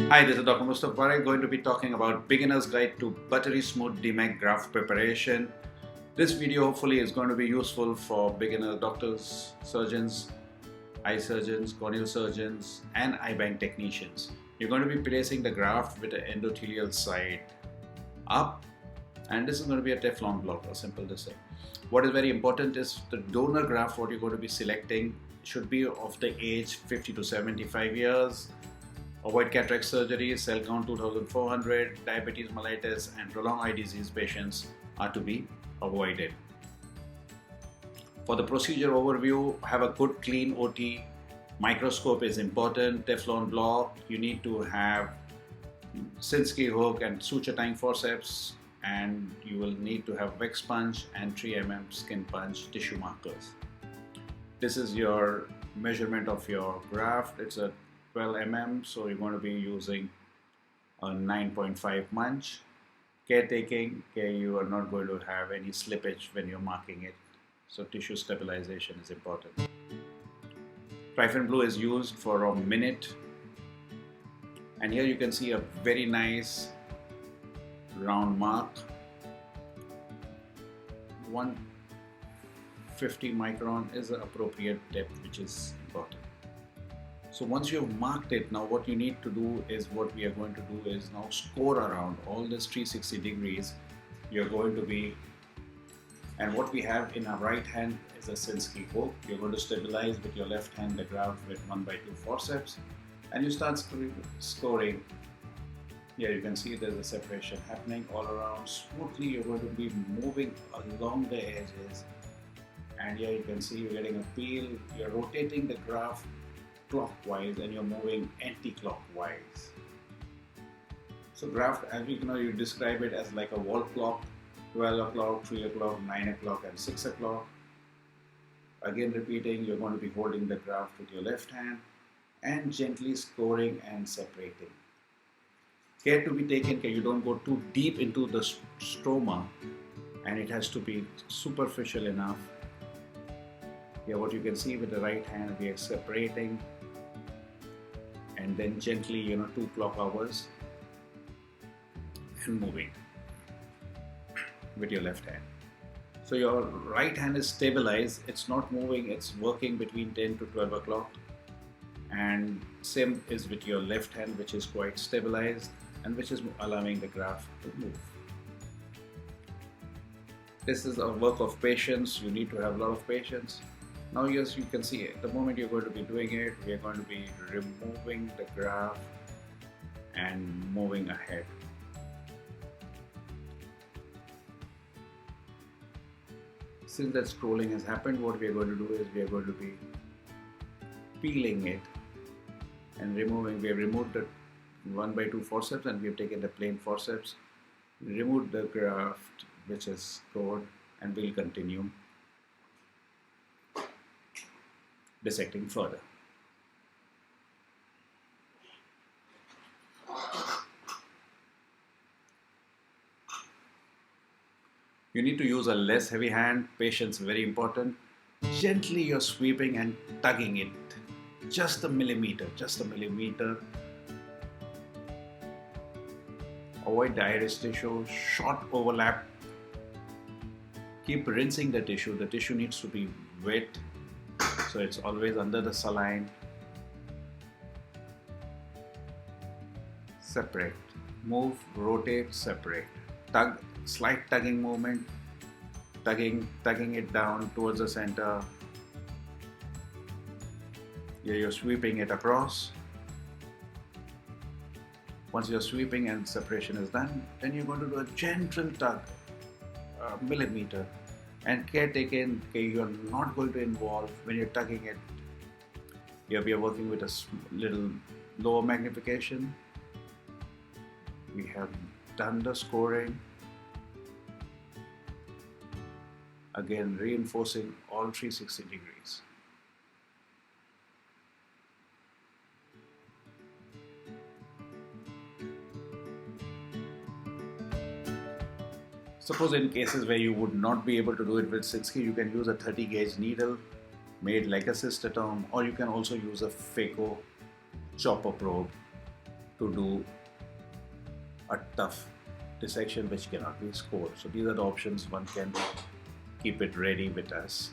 Hi, this is Dr. Mustafa Parekh, going to be talking about Beginner's Guide to Buttery Smooth DMEK Graft Preparation. This video hopefully is going to be useful for beginner doctors, surgeons, eye surgeons, corneal surgeons, and eye bank technicians. You're going to be placing the graft with the endothelial side up, and this is going to be a Teflon block, or simple to say. What is very important is the donor graft, what you're going to be selecting should be of the age 50 to 75 years. Avoid cataract surgery, cell count 2400, diabetes mellitus, and prolonged eye disease patients are to be avoided. For the procedure overview, have a good clean OT. Microscope is important, Teflon block. You need to have Sinski hook and suture tying forceps, and you will need to have wax punch and 3 mm skin punch tissue markers. This is your measurement of your graft. It's a 12 mm, so you're going to be using a 9.5 munch. Caretaking, you are not going to have any slippage when you're marking it, so tissue stabilization is important. PREPN blue is used for a minute, and here you can see a very nice round mark, 150 micron is the appropriate depth, which is important. So once you've marked it, now what you need to do is, what we are going to do is now score around all this 360 degrees. You're going to be, and what we have in our right hand is a Sinski hook. You're going to stabilize with your left hand the graft with 1/2 forceps, and you start scoring. Here you can see there's a separation happening all around. Smoothly you're going to be moving along the edges, and here you can see you're getting a peel. You're rotating the graft clockwise and you're moving anti-clockwise. So graft, as you describe it as like a wall clock, 12 o'clock, 3 o'clock, 9 o'clock and 6 o'clock. Again repeating, you're going to be holding the graft with your left hand and gently scoring and separating. Care to be taken, you don't go too deep into the stroma, and it has to be superficial enough. Here what you can see with the right hand, we are separating and then gently 2 clock hours and moving with your left hand. So your right hand is stabilized, it's not moving, it's working between 10 to 12 o'clock, and same is with your left hand, which is quite stabilized and which is allowing the graft to move. This is a work of patience. You need to have a lot of patience. Now yes, you can see it. The moment you're going to be doing it, we are going to be removing the graft and moving ahead. Since that scrolling has happened, what we are going to do is we are going to be peeling it and removing. We have removed the 1/2 forceps and we have taken the plain forceps, removed the graft which is stored, and we'll continue dissecting further. You need to use a less heavy hand. Patience very important. Gently you're sweeping and tugging it, just a millimeter. Avoid the iris tissue, short overlap. Keep rinsing the tissue. The tissue needs to be wet, so it's always under the saline. Separate, move, rotate, separate. Tug, slight tugging movement, tugging it down towards the center. Here you're sweeping it across. Once you're sweeping and separation is done, then you're going to do a gentle tug, a millimeter. And care taken, you're not going to involve when you're tugging it. Here we are working with a little lower magnification. We have done the scoring. Again, reinforcing all 360 degrees. Suppose in cases where you would not be able to do it with Sinski, you can use a 30 gauge needle made like a cystatome, or you can also use a phaco chopper probe to do a tough dissection which cannot be scored. So these are the options one can keep it ready with us.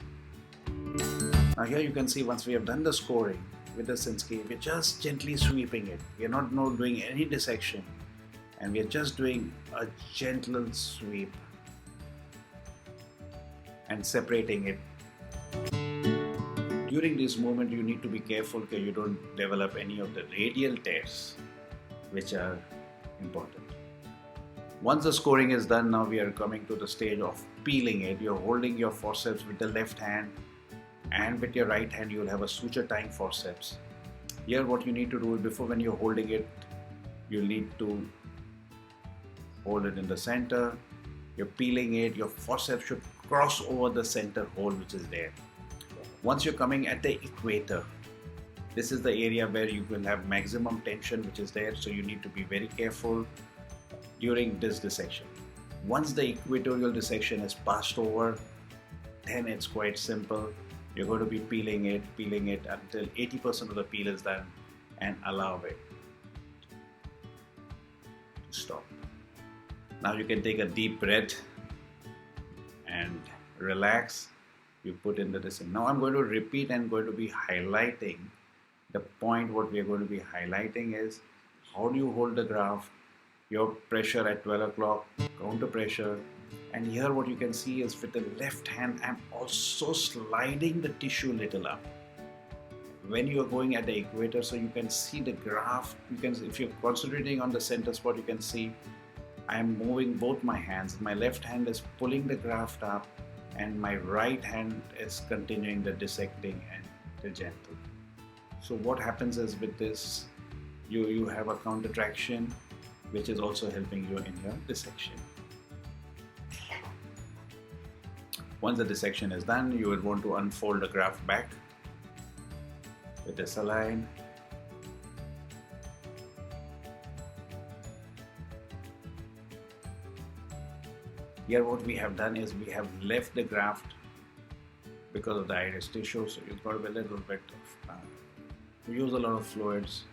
Now here you can see once we have done the scoring with the Sinskey, we're just gently sweeping it. We are not doing any dissection, and we are just doing a gentle sweep and separating it. During this movement you need to be careful that you don't develop any of the radial tears which are important. Once the scoring is done, now we are coming to the stage of peeling it. You're holding your forceps with the left hand, and with your right hand you will have a suture tying forceps. Here what you need to do is, before when you're holding it, you need to hold it in the center. You're peeling it, your forceps should cross over the center hole which is there. Once you're coming at the equator, this is the area where you will have maximum tension which is there, so you need to be very careful during this dissection. Once the equatorial dissection is passed over, then it's quite simple. You're going to be peeling it until 80% of the peel is done, and allow it to stop. Now you can take a deep breath and relax. You put in the dissection. Now I'm going to repeat and going to be highlighting the point. What we are going to be highlighting is how do you hold the graft, your pressure at 12 o'clock, counter pressure, and here what you can see is with the left hand I'm also sliding the tissue a little up when you are going at the equator, so you can see the graft. You can, if you're concentrating on the center spot, you can see I am moving both my hands. My left hand is pulling the graft up and my right hand is continuing the dissecting and the gentle. So what happens is with this, you have a counter traction which is also helping you in your dissection. Once the dissection is done, you will want to unfold the graft back with the saline. Here what we have done is we have left the graft because of the iris tissue, so you've got a little bit of use a lot of fluids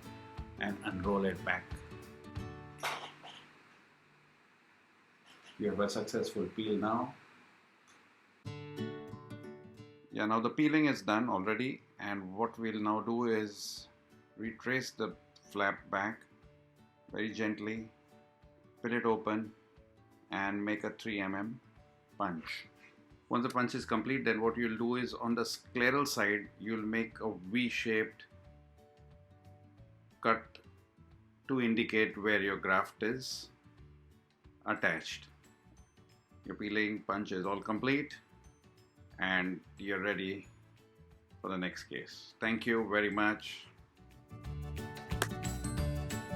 and unroll it back. You have a successful peel now. Yeah, now the peeling is done already, and what we'll now do is retrace the flap back very gently, peel it open and make a 3 mm punch. Once the punch is complete, then what you'll do is on the scleral side you'll make a V-shaped cut to indicate where your graft is attached. Your peeling punch is all complete and you're ready for the next case. Thank you very much.